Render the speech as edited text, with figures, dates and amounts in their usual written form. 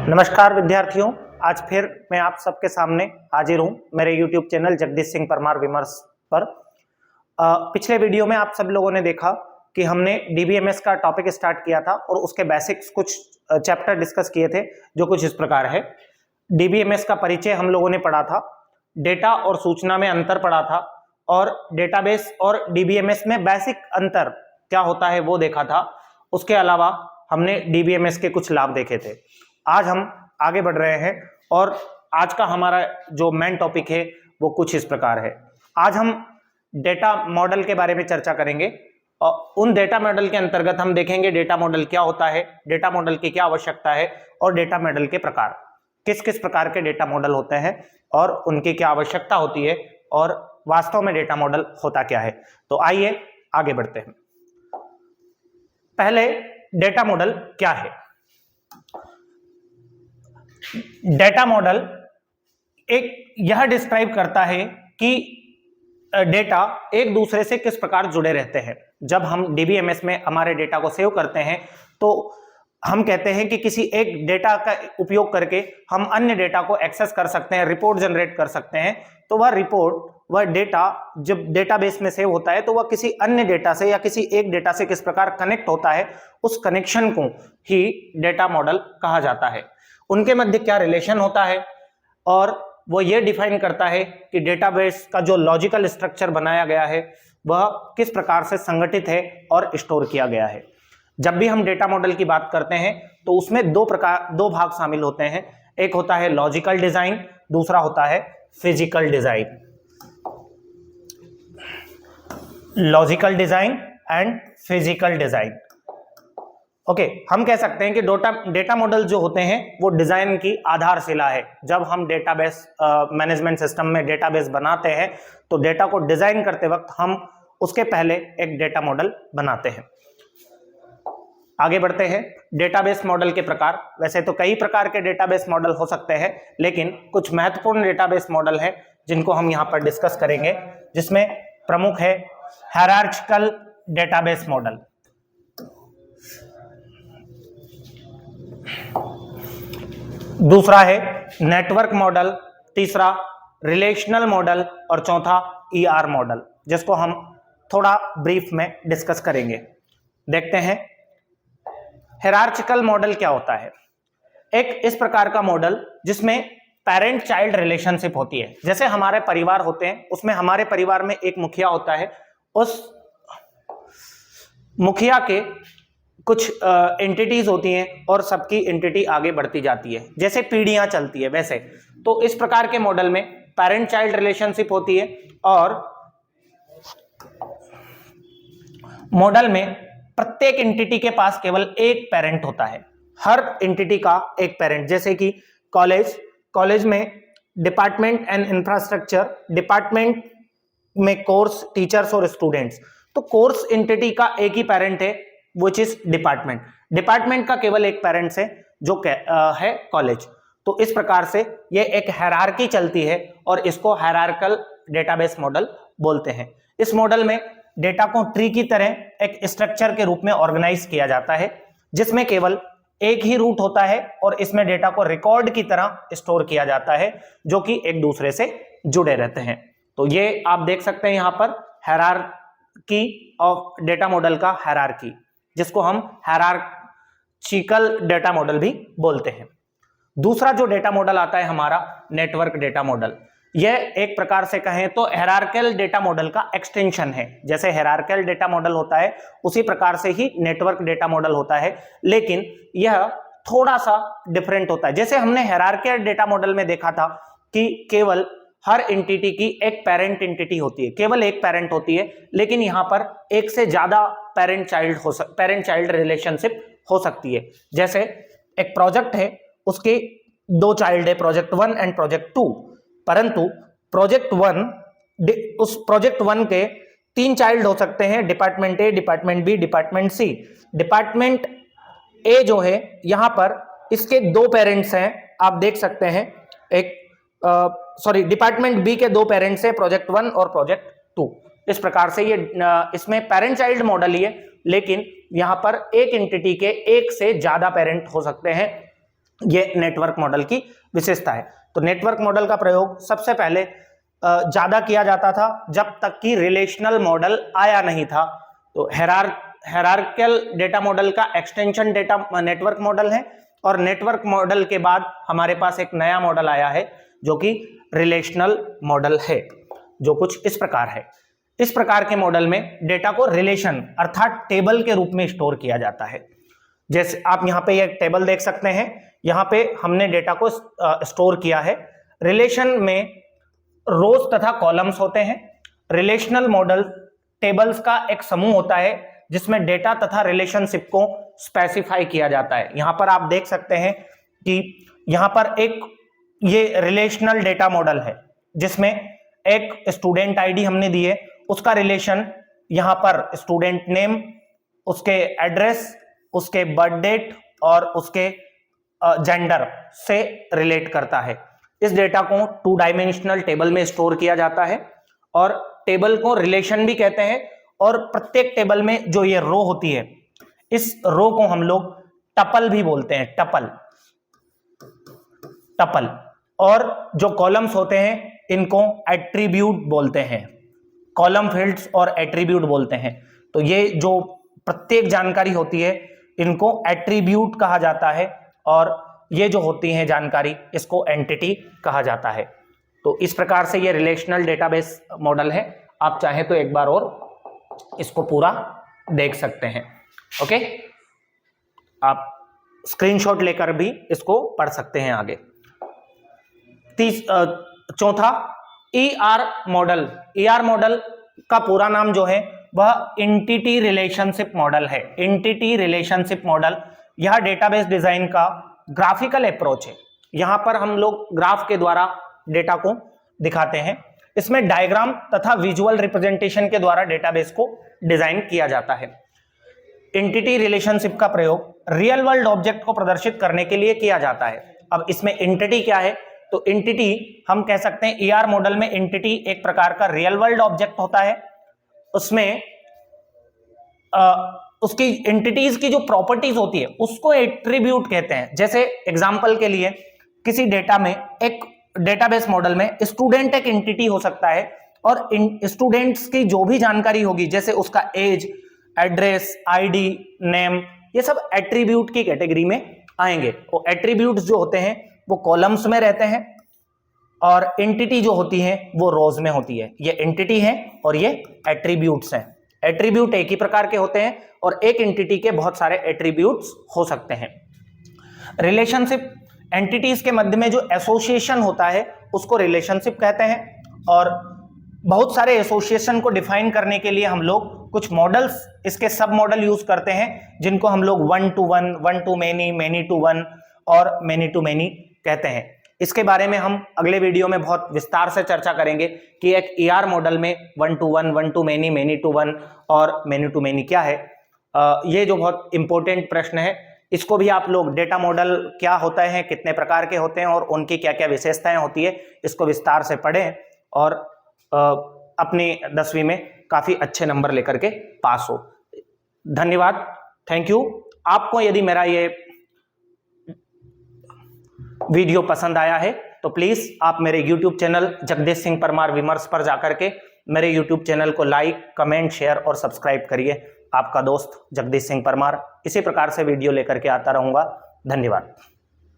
नमस्कार विद्यार्थियों, आज फिर मैं आप सबके सामने हाजिर हूं मेरे YouTube चैनल जगदीश सिंह परमार विमर्श पर। पिछले वीडियो में आप सब लोगों ने देखा कि हमने DBMS का टॉपिक स्टार्ट किया था और उसके बेसिक्स कुछ चैप्टर डिस्कस किए थे जो कुछ इस प्रकार है। DBMS का परिचय हम लोगों ने पढ़ा था, डेटा और सूचना में अंतर पढ़ा था और डेटाबेस और DBMS में बेसिक अंतर क्या होता है वो देखा था। उसके अलावा हमने DBMS के कुछ लाभ देखे थे। आज हम आगे बढ़ रहे हैं और आज का हमारा जो मेन टॉपिक है वो कुछ इस प्रकार है। आज हम डेटा मॉडल के बारे में चर्चा करेंगे और उन डेटा मॉडल के अंतर्गत हम देखेंगे डेटा मॉडल क्या होता है, डेटा मॉडल की क्या आवश्यकता है और डेटा मॉडल के प्रकार, किस किस प्रकार के डेटा मॉडल होते हैं और उनकी क्या आवश्यकता होती है और वास्तव में डेटा मॉडल होता क्या है। तो आइए आगे बढ़ते हैं। पहले डेटा मॉडल क्या है। डेटा मॉडल एक यह डिस्क्राइब करता है कि डेटा एक दूसरे से किस प्रकार जुड़े रहते हैं। जब हम DBMS में हमारे डेटा को सेव करते हैं तो हम कहते हैं कि किसी एक डेटा का उपयोग करके हम अन्य डेटा को एक्सेस कर सकते हैं, रिपोर्ट जनरेट कर सकते हैं। तो वह रिपोर्ट, वह डेटा जब डेटाबेस में सेव होता है तो वह किसी अन्य डेटा से या किसी एक डेटा से किस प्रकार कनेक्ट होता है, उस कनेक्शन को ही डेटा मॉडल कहा जाता है। उनके मध्य क्या रिलेशन होता है और वो ये डिफाइन करता है कि डेटाबेस का जो लॉजिकल स्ट्रक्चर बनाया गया है वह किस प्रकार से संगठित है और स्टोर किया गया है। जब भी हम डेटा मॉडल की बात करते हैं तो उसमें दो भाग शामिल होते हैं। एक होता है लॉजिकल डिजाइन, दूसरा होता है physical design. Logical design and physical design. Okay, हम कह सकते हैं कि डेटा मॉडल जो होते हैं वो डिजाइन की आधारशिला है। जब हम डेटाबेस मैनेजमेंट सिस्टम में डेटाबेस बनाते हैं तो डेटा को डिजाइन करते वक्त हम उसके पहले एक डेटा मॉडल बनाते हैं। आगे बढ़ते हैं। डेटाबेस मॉडल के प्रकार, वैसे तो कई प्रकार के डेटाबेस मॉडल हो सकते हैं, लेकिन कुछ महत्वपूर्ण डेटाबेस मॉडल हैं जिनको हम यहां पर डिस्कस करेंगे, जिसमें प्रमुख है हायरार्चिकल डेटाबेस मॉडल, दूसरा है नेटवर्क मॉडल, तीसरा रिलेशनल मॉडल और चौथा ER मॉडल, जिसको हम थोड़ा ब्रीफ में डिस्कस करेंगे। देखते हैं हायरार्चिकल मॉडल क्या होता है। एक इस प्रकार का मॉडल जिसमें पेरेंट चाइल्ड रिलेशनशिप होती है। जैसे हमारे परिवार होते हैं, उसमें हमारे परिवार में एक मुखिया होता है, उस मुखिया के कुछ एंटिटीज होती हैं और सबकी एंटिटी आगे बढ़ती जाती है, जैसे पीढ़ियां चलती है वैसे। तो इस प्रकार के मॉडल में पेरेंट चाइल्ड रिलेशनशिप होती है और मॉडल में प्रत्येक एंटिटी के पास केवल एक पेरेंट होता है। हर एंटिटी का एक पेरेंट, जैसे कि कॉलेज में डिपार्टमेंट एंड इंफ्रास्ट्रक्चर, डिपार्टमेंट में कोर्स, टीचर्स और स्टूडेंट्स। तो कोर्स एंटिटी का एक ही पेरेंट है which is डिपार्टमेंट का केवल एक पेरेंट्स है जो है कॉलेज। तो इस प्रकार से ये एक हायरार्की चलती है और इसको हायरार्किकल डेटाबेस मॉडल बोलते हैं। इस मॉडल में डेटा को ट्री की तरह एक स्ट्रक्चर के रूप में ऑर्गेनाइज किया जाता है, जिसमें केवल एक ही रूट होता है और इसमें डेटा को रिकॉर्ड की तरह स्टोर किया जाता है जो कि एक दूसरे से जुड़े रहते हैं। तो ये आप देख सकते हैं यहाँ पर हायरार्की ऑफ डेटा मॉडल का हायरार्की, जिसको हम हायरार्चिकल डेटा मॉडल भी बोलते हैं। दूसरा जो डेटा मॉडल आता है हमारा नेटवर्क डेटा मॉडल। यह एक प्रकार से कहें तो हायरार्किकल डेटा मॉडल का एक्सटेंशन है। जैसे हायरार्किकल डेटा मॉडल होता है उसी प्रकार से ही नेटवर्क डेटा मॉडल होता है, लेकिन यह थोड़ा सा डिफरेंट होता है। जैसे हमने हायरार्किकल डेटा मॉडल में देखा था कि केवल हर एंटिटी की एक पेरेंट एंटिटी होती है, केवल एक पेरेंट होती है, लेकिन यहां पर एक से ज्यादा पेरेंट चाइल्ड रिलेशनशिप हो सकती है। जैसे एक प्रोजेक्ट है, उसके दो चाइल्ड है, प्रोजेक्ट 1 एंड प्रोजेक्ट 2, परंतु उस प्रोजेक्ट 1 के 3 चाइल्ड हो सकते हैं, department A, department B, department C। Department A जो है यहां पर इसके 2 पेरेंट्स हैं, आप देख सकते हैं। डिपार्टमेंट B के 2 पेरेंट्स हैं, प्रोजेक्ट 1 और प्रोजेक्ट 2। इस प्रकार से ये इसमें पेरेंट चाइल्ड मॉडल ही है, लेकिन यहां पर एक एंटिटी के एक से ज्यादा पेरेंट हो सकते हैं ये नेटवर्क मॉडल की विशेषता है। तो नेटवर्क मॉडल का प्रयोग सबसे पहले ज्यादा किया जाता था जब तक कि रिलेशनल मॉडल आया नहीं था। तो हायरार्किकल डेटा मॉडल का एक्सटेंशन डेटा नेटवर्क मॉडल है, और नेटवर्क मॉडल के बाद हमारे पास एक नया मॉडल आया है जो कि रिलेशनल मॉडल है, जो कुछ इस प्रकार है। इस प्रकार के मॉडल में डेटा को रिलेशन अर्थात टेबल के रूप में स्टोर किया जाता है। जैसे आप यहाँ पे एक टेबल देख सकते हैं, यहाँ पे हमने डेटा को स्टोर किया है। रिलेशन में रोज तथा कॉलम्स होते हैं। रिलेशनल मॉडल टेबल्स का एक समूह होता है जिसमें डेटा तथा रिलेशनशिप को स्पेसिफाई किया जाता है। यहां पर आप देख सकते हैं कि यहां पर एक ये रिलेशनल डेटा मॉडल है जिसमें एक स्टूडेंट आईडी हमने दी है, उसका रिलेशन यहां पर स्टूडेंट नेम, उसके एड्रेस, उसके बर्थ डेट और उसके जेंडर से रिलेट करता है। इस डेटा को 2 डायमेंशनल टेबल में स्टोर किया जाता है और टेबल को रिलेशन भी कहते हैं। और प्रत्येक टेबल में जो ये रो होती है, इस रो को हम लोग टपल भी बोलते हैं, टपल। और जो कॉलम्स होते हैं इनको एट्रीब्यूट बोलते हैं, कॉलम फील्ड्स और एट्रीब्यूट बोलते हैं। तो ये जो प्रत्येक जानकारी होती है इनको एट्रीब्यूट कहा जाता है, और ये जो होती है जानकारी इसको एंटिटी कहा जाता है। तो इस प्रकार से ये रिलेशनल डेटाबेस मॉडल है। आप चाहें तो एक बार और इसको पूरा देख सकते हैं। ओके, आप स्क्रीनशॉट लेकर भी इसको पढ़ सकते हैं आगे। चौथा, ER मॉडल। ER मॉडल का पूरा नाम जो है वह एंटिटी रिलेशनशिप मॉडल है। एंटिटी रिलेशनशिप मॉडल यह डेटाबेस डिजाइन का ग्राफिकल अप्रोच है। यहां पर हम लोग ग्राफ के द्वारा डेटा को दिखाते हैं। इसमें डायग्राम तथा विजुअल रिप्रेजेंटेशन के द्वारा डेटाबेस को डिजाइन किया जाता है। एंटिटी रिलेशनशिप का प्रयोग रियल वर्ल्ड ऑब्जेक्ट को प्रदर्शित करने के लिए किया जाता है। अब इसमें एंटिटी क्या है? तो एंटिटी हम कह सकते हैं ER मॉडल में एंटिटी एक प्रकार का रियल वर्ल्ड ऑब्जेक्ट होता है। उसमें उसकी एंटिटीज की जो प्रॉपर्टीज होती है उसको एट्रीब्यूट कहते हैं। जैसे एग्जांपल के लिए किसी डेटा में, एक डेटाबेस मॉडल में स्टूडेंट एक एंटिटी हो सकता है, और स्टूडेंट्स की जो भी जानकारी होगी जैसे उसका एज, एड्रेस, आईडी, नेम, ये सब एट्रीब्यूट की कैटेगरी में आएंगे। वो एट्रीब्यूट्स जो होते हैं वो कॉलम्स में रहते हैं और एंटिटी जो होती है वो रोज में होती है। ये एंटिटी है और ये एट्रीब्यूट्स हैं। एट्रीब्यूट एक ही प्रकार के होते हैं और एक एंटिटी के बहुत सारे एट्रीब्यूट्स हो सकते हैं। रिलेशनशिप, एंटिटीज के मध्य में जो एसोसिएशन होता है उसको रिलेशनशिप कहते हैं। और बहुत सारे एसोसिएशन को डिफाइन करने के लिए हम लोग कुछ मॉडल्स, इसके सब मॉडल यूज करते हैं जिनको हम लोग 1 to 1, 1 to many, many to 1 और many to many कहते हैं। इसके बारे में हम अगले वीडियो में बहुत विस्तार से चर्चा करेंगे कि एक ER मॉडल में 1 to 1, 1 to many, many to 1 और many to many क्या है। ये जो बहुत इंपॉर्टेंट प्रश्न है, इसको भी आप लोग, डेटा मॉडल क्या होता है, कितने प्रकार के होते हैं और उनकी क्या क्या विशेषताएं होती है, इसको विस्तार से पढ़ें और अपनी 10वीं में काफी अच्छे नंबर लेकर के पास हो। धन्यवाद, थैंक यू। आपको यदि मेरा ये वीडियो पसंद आया है तो प्लीज आप मेरे YouTube चैनल जगदीश सिंह परमार विमर्श पर जाकर के मेरे YouTube चैनल को लाइक, कमेंट, शेयर और सब्सक्राइब करिए। आपका दोस्त जगदीश सिंह परमार इसी प्रकार से वीडियो लेकर के आता रहूंगा। धन्यवाद।